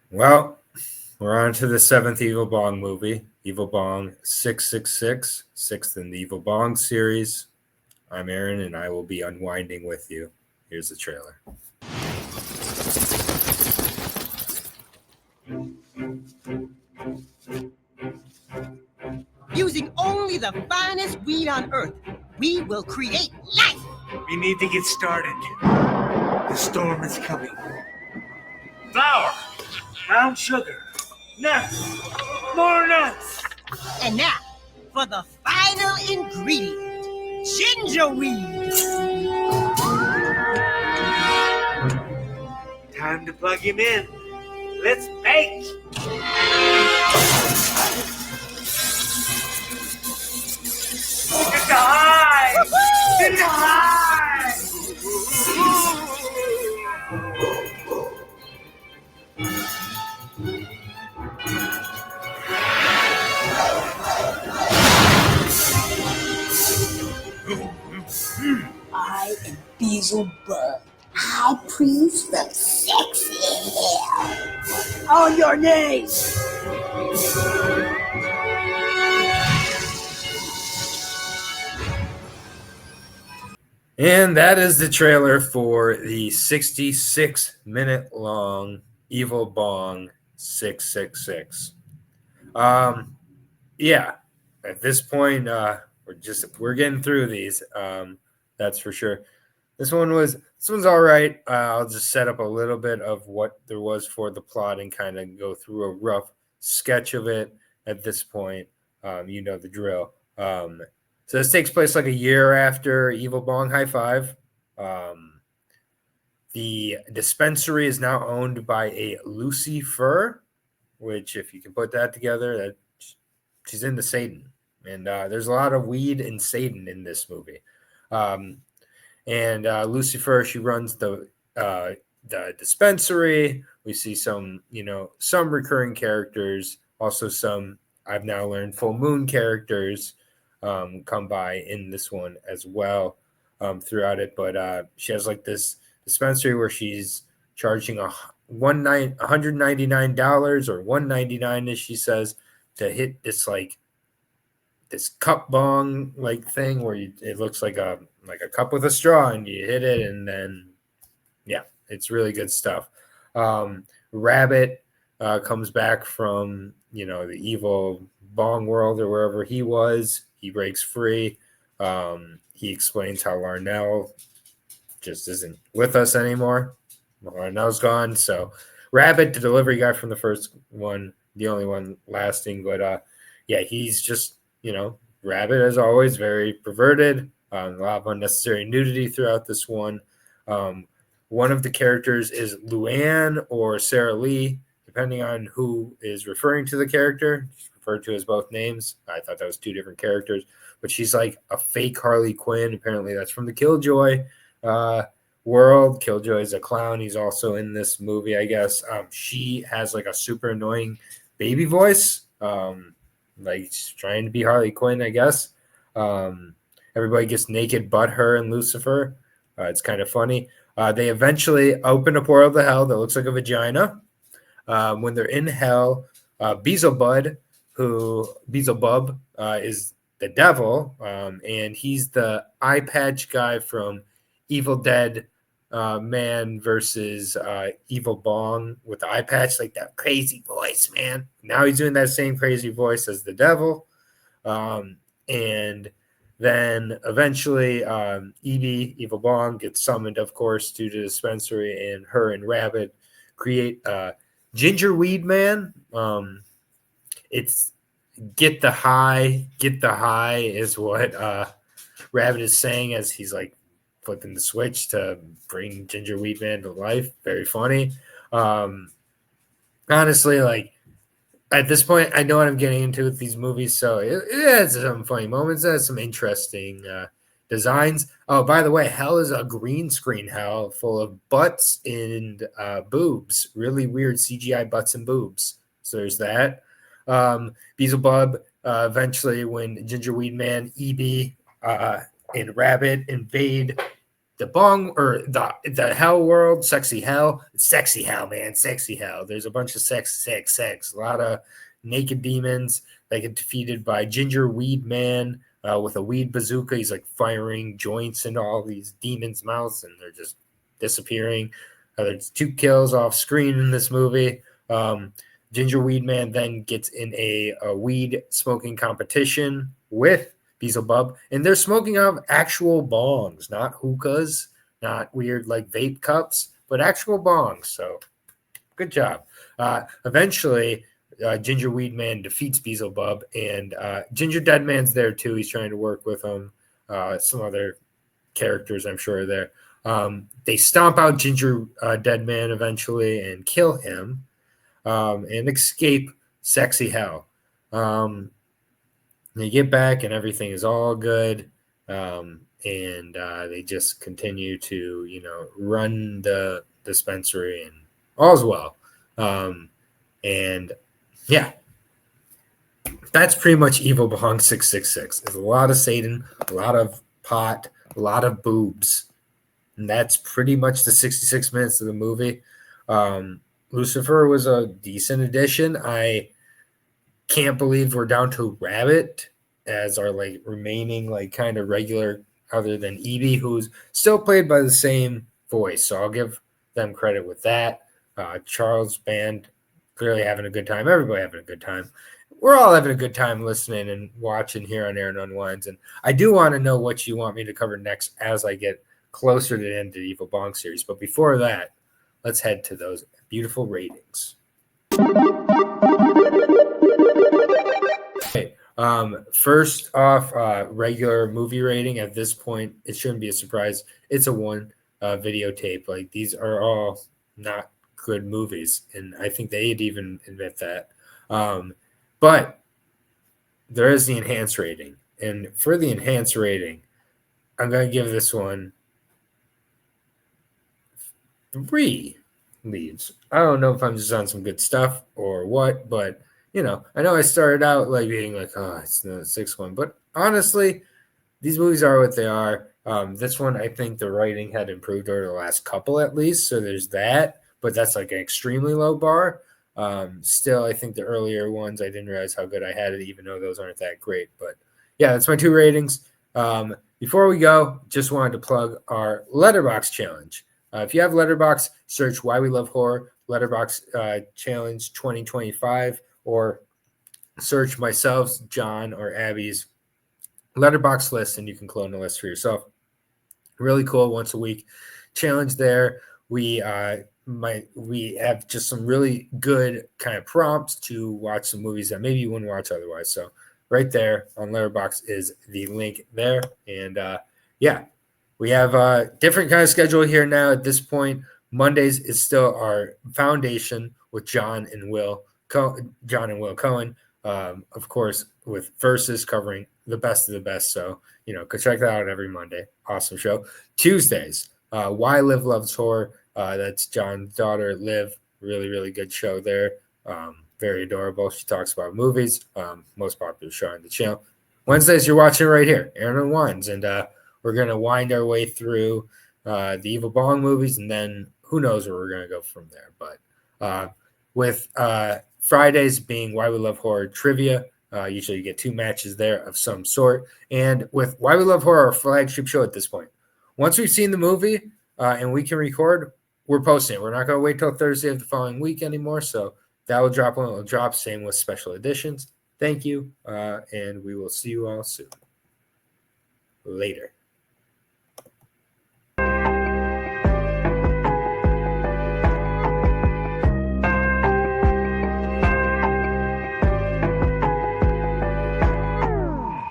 Well, we're on to the seventh Evil Bong movie, Evil Bong 666, sixth in the Evil Bong series. I'm Aaron, and I will be unwinding with you. Here's the trailer. Using only the finest weed on Earth, we will create life. We need to get started. The storm is coming. Flour, brown sugar, nuts, more nuts. And now, for the final ingredient, ginger weed. Time to plug him in. Let's bake. Get the high! Get the high! I am Evil Bong, high priest of sexy hell. On your knees! And that is the trailer for the 66-minute long Evil Bong 666. Yeah, at this point, we're getting through these. That's for sure. This one's all right. I'll just set up a little bit of what there was for the plot and kind of go through a rough sketch of it at this point. You know the drill. So this takes place like a year after Evil Bong High Five. The dispensary is now owned by a Lucifer, which, if you can put that together, that she's into Satan. And there's a lot of weed and Satan in this movie. And Lucifer, she runs the dispensary. We see some recurring characters, also some, I've now learned, full moon characters come by in this one as well throughout it. But she has like this dispensary where she's charging $199 or $199, as she says, to hit this this cup bong like thing where it looks like a cup with a straw, and you hit it, and then it's really good stuff. Rabbit comes back from the evil Bong world or wherever he was. He breaks free. He explains how Larnell just isn't with us anymore. Larnell's gone. So Rabbit, the delivery guy from the first one, the only one lasting, but he's just Rabbit, as always, very perverted. A lot of unnecessary nudity throughout this one. One of the characters is Luann or Sarah Lee, depending on who is referring to the character. She's referred to as both names. I thought that was two different characters, but she's like a fake Harley Quinn. Apparently that's from the Killjoy world. Killjoy is a clown. He's also in this movie, I guess. She has like a super annoying baby voice. Like she's trying to be Harley Quinn, I guess. Everybody gets naked but her and Lucifer. It's kind of funny. They eventually open a portal to hell that looks like a vagina. When they're in hell, Beelzebub is the devil, and he's the eye patch guy from Evil Dead Man versus Evil Bong with the eye patch, like that crazy voice, man. Now he's doing that same crazy voice as the devil. And then eventually Evil Bong gets summoned, of course, to the dispensary, and her and Rabbit create Ginger Weed Man. It's get the high is what Rabbit is saying as he's like flipping the switch to bring Ginger Weed Man to life. Very funny. Honestly, like at this point, I know what I'm getting into with these movies, so it has some funny moments. It has some interesting designs. Oh, by the way, hell is a green screen hell full of butts and boobs. Really weird CGI butts and boobs. So there's that. Beelzebub, eventually when Gingerweed Man, EB, and Rabbit invade the Bong or the Hell world, sexy hell, man, sexy hell. There's a bunch of sex, a lot of naked demons that get defeated by Ginger Weed Man with a weed bazooka. He's like firing joints into all these demons' mouths, and they're just disappearing. There's 2 kills off screen in this movie. Ginger Weed Man then gets in a weed smoking competition with Beelzebub, and they're smoking out of actual bongs, not hookahs, not weird like vape cups, but actual bongs. So good job. Eventually, Ginger Weed Man defeats Beelzebub, and Ginger Dead Man's there too. He's trying to work with him. Some other characters, I'm sure, are there. They stomp out Ginger Dead Man eventually and kill him and escape sexy hell. They get back and everything is all good. And they just continue to, run the dispensary and all's well. And yeah, that's pretty much Evil Bong 666. There's a lot of Satan, a lot of pot, a lot of boobs. And that's pretty much the 66 minutes of the movie. Lucifer was a decent addition. I can't believe we're down to Rabbit as our like remaining like kind of regular, other than Evie, who's still played by the same voice. So I'll give them credit with that. Charles Band clearly having a good time. Everybody having a good time. We're all having a good time listening and watching here on Air and Unwinds. And I do want to know what you want me to cover next as I get closer to the end of the Evil Bong series. But before that, let's head to those beautiful ratings. Okay, first off, regular movie rating. At this point, it shouldn't be a surprise. It's a 1 videotape. Like, these are all not good movies, and I think they'd even admit that. But there is the enhanced rating, and for the enhanced rating, I'm going to give this one 3 leaves. I don't know if I'm just on some good stuff or what, but I know I started out like being like, oh, it's the 6th one, but honestly, these movies are what they are. This one, I think the writing had improved over the last couple at least, so there's that, but that's like an extremely low bar. Still, I think the earlier ones, I didn't realize how good I had it, even though those aren't that great. But yeah, that's my 2 ratings. Before we go, just wanted to plug our Letterboxd challenge. If you have Letterboxd, search Why We Love Horror, Letterboxd Challenge 2025, or search myself, John, or Abby's Letterboxd list, and you can clone the list for yourself. Really cool, once a week challenge there. We have just some really good kind of prompts to watch some movies that maybe you wouldn't watch otherwise. So right there on Letterboxd is the link there. And yeah, we have a different kind of schedule here now at this point. Mondays is still our foundation with John and Will Cohen. Of course, with Versus covering the best of the best. So, go check that out every Monday. Awesome show. Tuesdays, Why Liv Loves Horror. That's John's daughter, Liv. Really, really good show there. Very adorable. She talks about movies. Most popular show on the channel. Wednesdays, you're watching right here, Aaron Unwinds. And we're going to wind our way through the Evil Bong movies, and then who knows where we're going to go from there. But with Fridays being Why We Love Horror trivia, usually you get 2 matches there of some sort. And with Why We Love Horror, our flagship show at this point, once we've seen the movie and we can record, we're posting it. We're not going to wait till Thursday of the following week anymore. So that will drop when it will drop. Same with special editions. Thank you. And we will see you all soon. Later.